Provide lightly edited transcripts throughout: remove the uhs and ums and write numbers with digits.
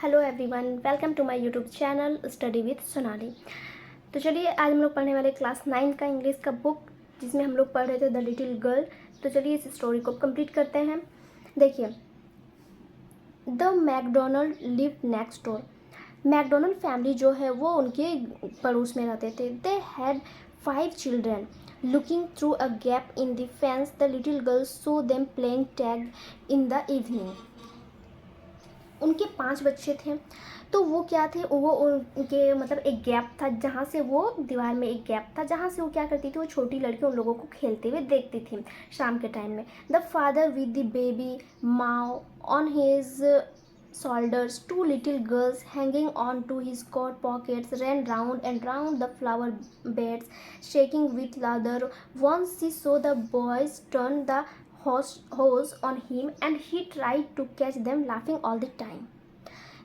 Hello everyone, welcome to my YouTube channel study with Sonali. तो चलिए आज हम लोग पढ़ने वाले क्लास 9 का इंग्लिश का बुक, जिसमें हम लोग पढ़ रहे थे द लिटिल गर्ल। तो चलिए इस स्टोरी को कंप्लीट करते हैं। देखिए, the McDonald live next door. McDonald family जो है वो उनके पड़ोस में रहते थे। They had 5 children. Looking through a gap in the fence the little girl so them playing tag in the evening. उनके 5 बच्चे थे। तो वो क्या थे, वो उनके मतलब एक गैप था जहाँ से वो दीवार में एक गैप था जहाँ से वो क्या करती थी, वो छोटी लड़की उन लोगों को खेलते हुए देखती थी शाम के टाइम में। The father with the baby Mao on his shoulders, 2 little girls hanging on to his coat pockets ran round and round the flower beds, shaking with laughter. Once she saw the boys turn the hose on him, and he tried to catch them laughing all the time.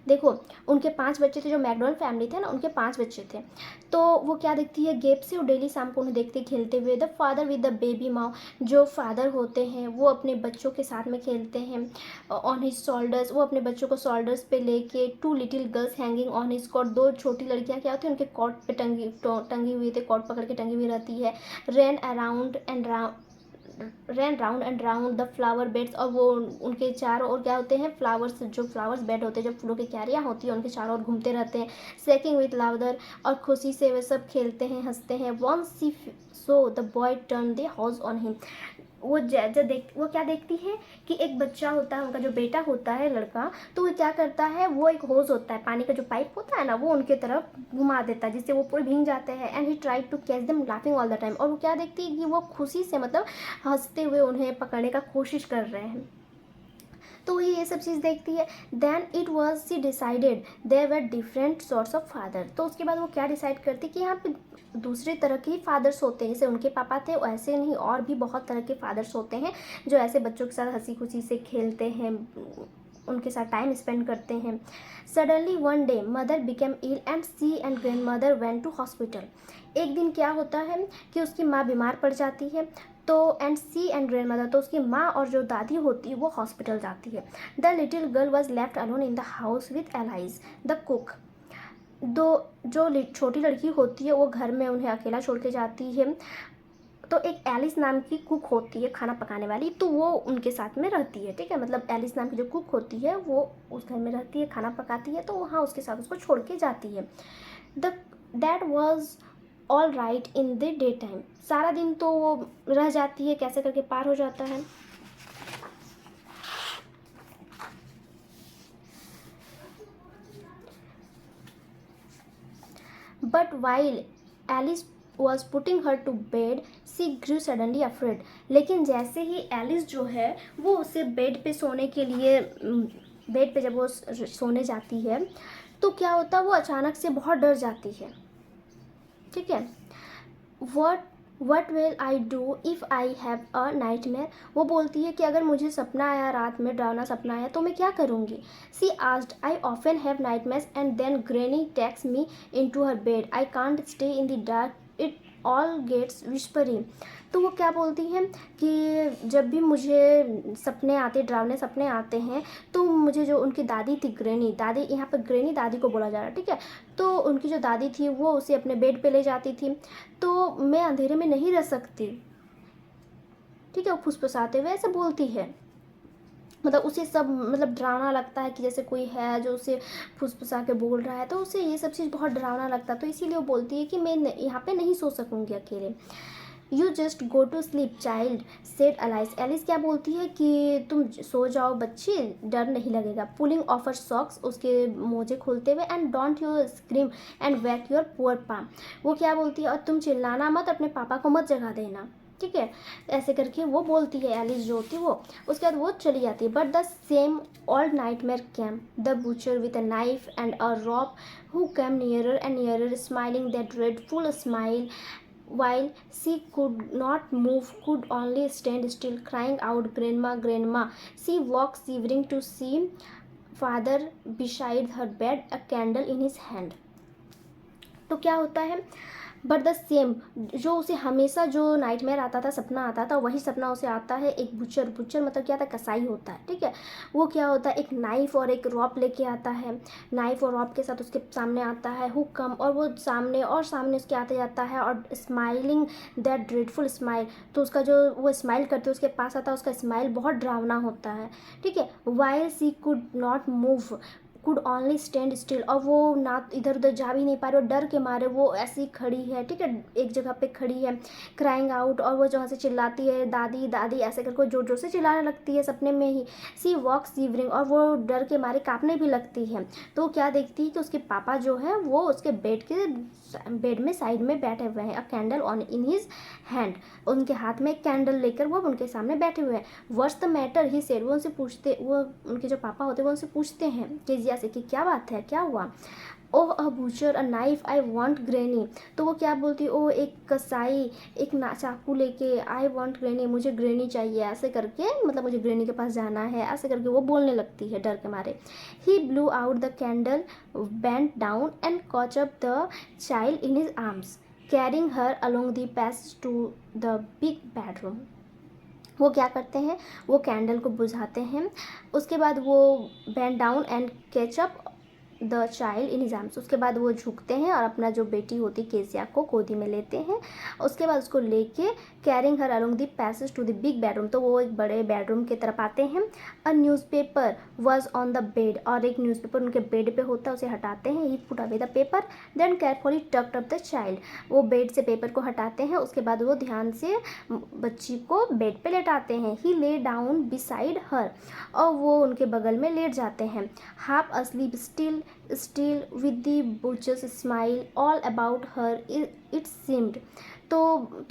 देखो, उनके 5 बच्चे थे। जो McDonald family थे ना, उनके 5 बच्चे थे। तो वो क्या देखती है, गेप से वो डेली शाम को उन्हें देखती खेलते हुए। The father with the baby माओ, जो फादर होते हैं वो अपने बच्चों के साथ में खेलते हैं। ऑन हिज शोल्डर्स, वो अपने बच्चों को शोल्डर्स पे लेके। 2 little girls hanging on his cot, 2 छोटी लड़कियां क्या होती हैं उनके कॉट पे टंगी हुई थी, कॉट पकड़ के टंगी हुई रहती है। Ran round and round the flower beds, और वो उनके चारों ओर क्या होते हैं, फ्लावर्स, जो फ्लावर्स बेड होते हैं, जो फूलों की क्यारियाँ होती हैं, उनके चारों ओर घूमते रहते हैं। सेकिंग विथ लाउडर, और खुशी से वे सब खेलते हैं, हंसते हैं। Once she saw the boy turn the hose on him. वो क्या देखती है कि एक बच्चा होता है, उनका जो बेटा होता है, लड़का, तो वो क्या करता है, वो एक होज होता है, पानी का जो पाइप होता है ना, वो उनके तरफ घुमा देता है, जिससे वो पूरे भीग जाते हैं। And he tried to catch them laughing all the time. और वो क्या देखती है कि वो खुशी से मतलब हंसते हुए उन्हें पकड़ने का कोशिश कर रहे हैं। तो ये सब चीज़ देखती है। Then it was she decided there were different sorts of father. तो उसके बाद वो क्या डिसाइड करती कि यहाँ पे दूसरे तरह के ही फादर्स होते हैं, जैसे उनके पापा थे वैसे नहीं, और भी बहुत तरह के फादर्स होते हैं जो ऐसे बच्चों के साथ हंसी खुशी से खेलते हैं, उनके साथ टाइम स्पेंड करते हैं। Suddenly one day mother became ill and she and grandmother went to hospital. एक दिन क्या होता है कि उसकी माँ बीमार पड़ जाती है, तो and she and grandmother, तो उसकी माँ और जो दादी होती है वो हॉस्पिटल जाती है। The little girl was left alone in the house with allies the cook. दो जो छोटी लड़की होती है वो घर में उन्हें अकेला छोड़ के जाती है। तो एक एलिस नाम की कुक होती है खाना पकाने वाली, तो वो उनके साथ में रहती है। ठीक है, मतलब एलिस नाम की जो कुक होती है वो उस घर में रहती है, खाना पकाती है, तो वहाँ उसके साथ उसको छोड़ के जाती है। The that was all right in the day time. सारा दिन तो वो रह जाती है, कैसे करके पार हो जाता है। But while Alice was putting her to bed she grew suddenly afraid. लेकिन जैसे ही एलिस जो है वो उसे बेड पे सोने के लिए, बेड पे जब वो सोने जाती है तो क्या होता है, वो अचानक से बहुत डर जाती है। ठीक है, what will I do if I have a nightmare. वो बोलती है कि अगर मुझे सपना आया, रात में डरावना सपना आया, तो मैं क्या करूँगी। She asked I often have nightmares and then granny takes me in to her bed I can't stay in the dark it all gets whispering. तो वो क्या बोलती हैं कि जब भी मुझे सपने आते, डरावने सपने आते हैं, तो मुझे जो उनकी दादी थी, ग्रैनी दादी, यहाँ पर ग्रैनी दादी को बोला जा रहा है। ठीक है, तो उनकी जो दादी थी वो उसे अपने बेड पे ले जाती थी, तो मैं अंधेरे में नहीं रह सकती। ठीक है, वो फुसफुसाते हुए ऐसे बोलती है, मतलब उसे सब मतलब डरावना लगता है कि जैसे कोई है जो उसे फुसफुसा के बोल रहा है, तो उसे ये सब चीज़ बहुत डरावना लगता है। तो इसीलिए वो बोलती है कि मैं यहाँ पे नहीं सो सकूँगी अकेले। You just go to sleep child said Alice. Alice क्या बोलती है कि तुम सो जाओ बच्ची, डर नहीं लगेगा। पुलिंग ऑफ हर सॉक्स, उसके मोजे खोलते हुए, and don't you scream and wake your poor palm. वो क्या बोलती है, और तुम चिल्लाना मत, अपने पापा को मत जगा देना। ठीक है, ऐसे करके वो बोलती है एलिस जो होती है वो। उसके बाद वो चली जाती है। But the same old nightmare came the butcher with a knife and a rope who came nearer and nearer smiling that dreadful smile while she could not move, could only stand still, crying out, grandma, grandma. She walked shivering to see father beside her bed, a candle in his hand. तो क्या होता है, but the same, जो उसे हमेशा जो nightmare आता था, सपना आता था, वही सपना उसे आता है एक बुचर। बुचर मतलब क्या था, कसाई होता है, ठीक है। वो क्या होता है, एक नाइफ और एक रॉप लेके आता है। नाइफ और रॉप के साथ उसके सामने आता है हुक कम, और वो सामने और सामने उसके आते जाता है, और स्माइलिंग दैट ड्रेडफुल स्माइल, तो उसका जो वो स्माइल करते उसके पास आता है, उसका स्माइल बहुत डरावना होता है, ठीक है। While she could not move, could only stand still, और वो ना इधर उधर जा भी नहीं पा रही, और डर के मारे वो ऐसी खड़ी है, ठीक है, एक जगह पे खड़ी है, क्राइंग आउट, और वो जहाँ से चिल्लाती है दादी दादी ऐसे करके जोर जोर से चिल्लाने लगती है सपने में ही। सी वॉक सीवरिंग, और वो डर के मारे कांपने भी लगती है। तो क्या देखती है कि उसके पापा जो है वो उसके बेड में साइड में बैठे हुए हैं, अ candle on in his hand, उनके हाथ में एक कैंडल लेकर वो उनके सामने बैठे हुए हैं। What's the matter he said, वो उनसे पूछते, वो उनके जो पापा होते हैं वो उनसे पूछते हैं केजिया से कि क्या बात है, क्या हुआ। Oh a butcher a knife I want granny, तो वो क्या बोलती, ओ एक कसाई एक ना चाकू लेके, आई वांट ग्रैनी, मुझे ग्रैनी चाहिए, ऐसे करके, मतलब मुझे ग्रैनी के पास जाना है, ऐसे करके वो बोलने लगती है डर के मारे। He blew out the candle, bent down and caught up the child in his arms, carrying her along the passage to the big bedroom. वो क्या करते हैं, वो कैंडल को बुझाते हैं, उसके बाद वो bend down and catch up the child in his arms, उसके बाद वो झुकते हैं और अपना जो बेटी होती केसिया को गोदी में लेते हैं, उसके बाद उसको लेके carrying her along the passage to the big bedroom, तो वो एक बड़े बेडरूम की तरफ आते हैं। A newspaper was on the bed, और एक न्यूज़पेपर उनके बेड पे होता है, उसे हटाते हैं। He put away the paper then carefully tucked up the child, वो बेड से पेपर को हटाते हैं, उसके बाद वो ध्यान से बच्ची को बेड पे लेटाते हैं। ही ले डाउन बिसाइड हर, और वो उनके बगल में लेट जाते हैं। Half asleep still with the butcher's smile all about her, it seemed, तो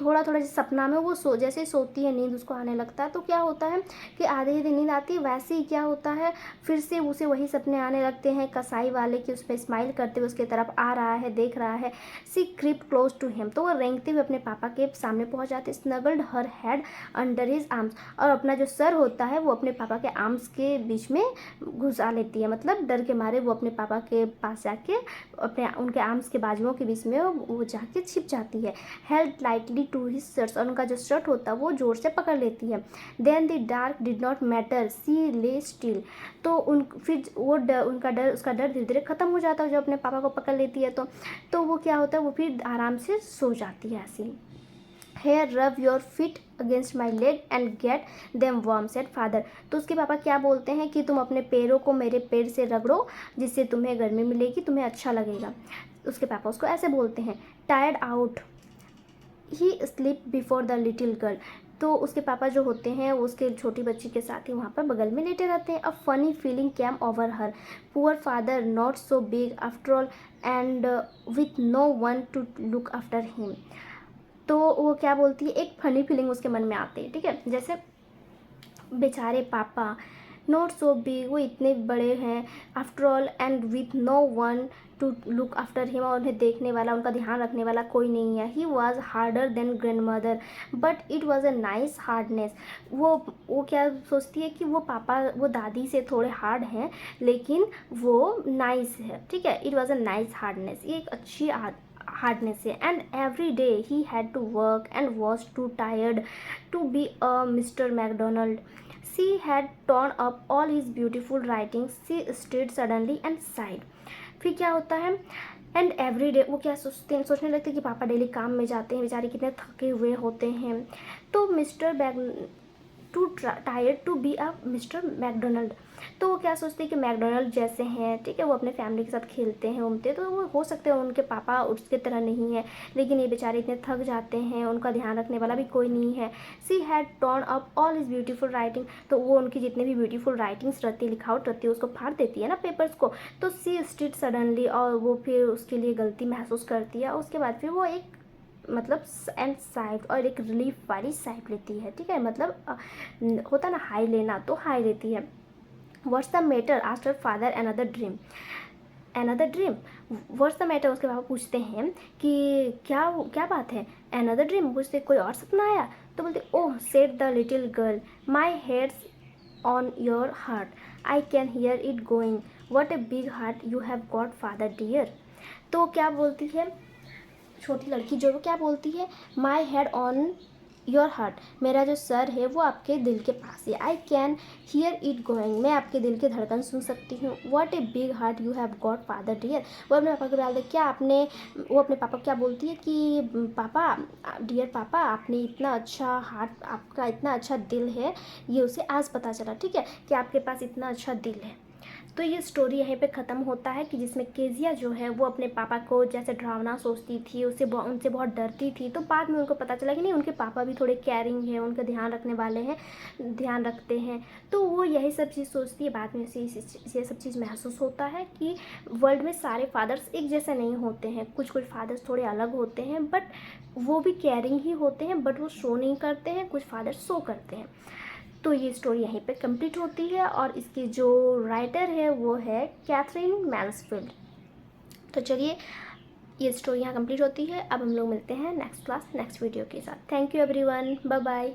थोड़ा थोड़ा सपना में वो जैसे ही सोती है, नींद उसको आने लगता है, तो क्या होता है कि आधे ही दिन नींद आती है, वैसे ही क्या होता है, फिर से उसे वही सपने आने लगते हैं कसाई वाले कि उस पर स्माइल करते हुए उसके तरफ आ रहा है, देख रहा है। सी क्रिप क्लोज टू हिम, तो वो रेंगते हुए अपने पापा के सामने पहुंच जाते, स्नगल्ड हर हेड अंडर हिज आर्म्स, और अपना जो सर होता है वो अपने पापा के आर्म्स के बीच में घुसा लेती है, मतलब डर के मारे वो अपने पापा के पास जाके अपने उनके आर्म्स के बाजुओं के बीच में वो जाके छिप जाती है। Held lightly to his shirts, और उनका जो शर्ट होता है वो जोर से पकड़ लेती है। Then the dark did not matter, she lay still, तो फिर वो उसका डर धीरे धीरे ख़त्म हो जाता है जब अपने पापा को पकड़ लेती है, तो वो क्या होता है, वो फिर आराम से सो जाती है ऐसी। Here rub your feet against my leg and get them warm, said father, तो उसके पापा क्या बोलते हैं कि तुम अपने पैरों को मेरे पैर से रगड़ो, जिससे तुम्हें गर्मी मिलेगी, तुम्हें अच्छा लगेगा। उसके पापा उसको ऐसे बोलते हैं। Tired out he sleep before the little girl, तो उसके पापा जो होते हैं वो उसके छोटी बच्ची के साथ ही वहाँ पर बगल में लेटे रहते हैं। A funny feeling came over her, poor father not so big after all and with no one to look after him, तो वो क्या बोलती है, एक फनी फीलिंग उसके मन में आती है, ठीक है, जैसे बेचारे पापा नॉट सो बिग, वो इतने बड़े हैं, after all and with no one to look after him, और उन्हें देखने वाला, उनका ध्यान रखने वाला कोई नहीं है। He was harder than grand mother but it was a nice hardness, वो क्या सोचती है कि वो पापा वो दादी से थोड़े हार्ड हैं, लेकिन वो नाइस है, ठीक है, it was a nice hardness, ये एक अच्छी हार्डनेस है। And every day he had to work and was too tired to be a mister McDonald, she had torn up all his beautiful writing, she stayed suddenly and sighed. फिर क्या होता है, and every day वो क्या सोचने लगते हैं कि पापा डेली काम में जाते हैं, बेचारे कितने थके हुए होते हैं, तो too tired to be a mister McDonald, तो वो क्या सोचते हैं कि मैकडोनल्ड जैसे हैं, ठीक है, वो अपने फैमिली के साथ खेलते हैं घूमते हैं, तो वो हो सकते हैं उनके पापा उसके तरह नहीं है, लेकिन ये बेचारे इतने थक जाते हैं, उनका ध्यान रखने वाला भी कोई नहीं है। सी had torn up all is beautiful writing, तो वो उनकी जितनी भी ब्यूटीफुल राइटिंग्स रहती है, लिखावट रहती है, उसको फाड़ देती है ना पेपर्स को, तो सी स्टिड सडनली, और वो फिर उसके लिए गलती महसूस करती है, उसके बाद फिर वो एक मतलब एंड साइड और एक रिलीफ वाली साइड लेती है, ठीक है, मतलब होता ना हाई लेना, तो हाई लेती है। What's the matter asked her father another dream, what's the matter, उसके पापा पूछते हैं कि क्या क्या बात है, अनदर ड्रीम, पूछते कोई और सपना आया, तो बोलते oh said the little girl, my head's on your heart, I can hear it going, what a big heart you have got father dear, तो क्या बोलती है, छोटी लड़की जो वो क्या बोलती है, my head on your heart, मेरा जो सर है वो आपके दिल के पास है। I can hear it going, मैं आपके दिल की धड़कन सुन सकती हूँ। What a big heart you have got father dear, वो अपने पापा को बोलते क्या आपने, वो अपने पापा को क्या बोलती है कि पापा, डियर पापा, आपने इतना अच्छा हार्ट, आपका इतना अच्छा दिल है, ये उसे आज पता चला, ठीक है, कि आपके पास इतना अच्छा दिल है। तो ये स्टोरी यहीं पे ख़त्म होता है कि जिसमें केजिया जो है वो अपने पापा को जैसे डरावना सोचती थी, उनसे बहुत डरती थी। तो बाद में उनको पता चला कि नहीं, उनके पापा भी थोड़े केयरिंग है, उनका ध्यान रखने वाले हैं, ध्यान रखते हैं। तो वो यही सब चीज़ सोचती है। बाद में ये सब चीज़ महसूस होता है कि वर्ल्ड में सारे फादर्स एक जैसे नहीं होते हैं, कुछ कुछ फादर्स थोड़े अलग होते हैं, बट वो भी केयरिंग ही होते हैं, बट वो शो नहीं करते हैं, कुछ फादर्स शो करते हैं। तो ये स्टोरी यहीं पे कंप्लीट होती है और इसकी जो राइटर है वो है कैथरीन मैन्सफील्ड। तो चलिए, ये स्टोरी यहाँ कंप्लीट होती है। अब हम लोग मिलते हैं नेक्स्ट क्लास नेक्स्ट वीडियो के साथ। Thank you everyone, bye bye.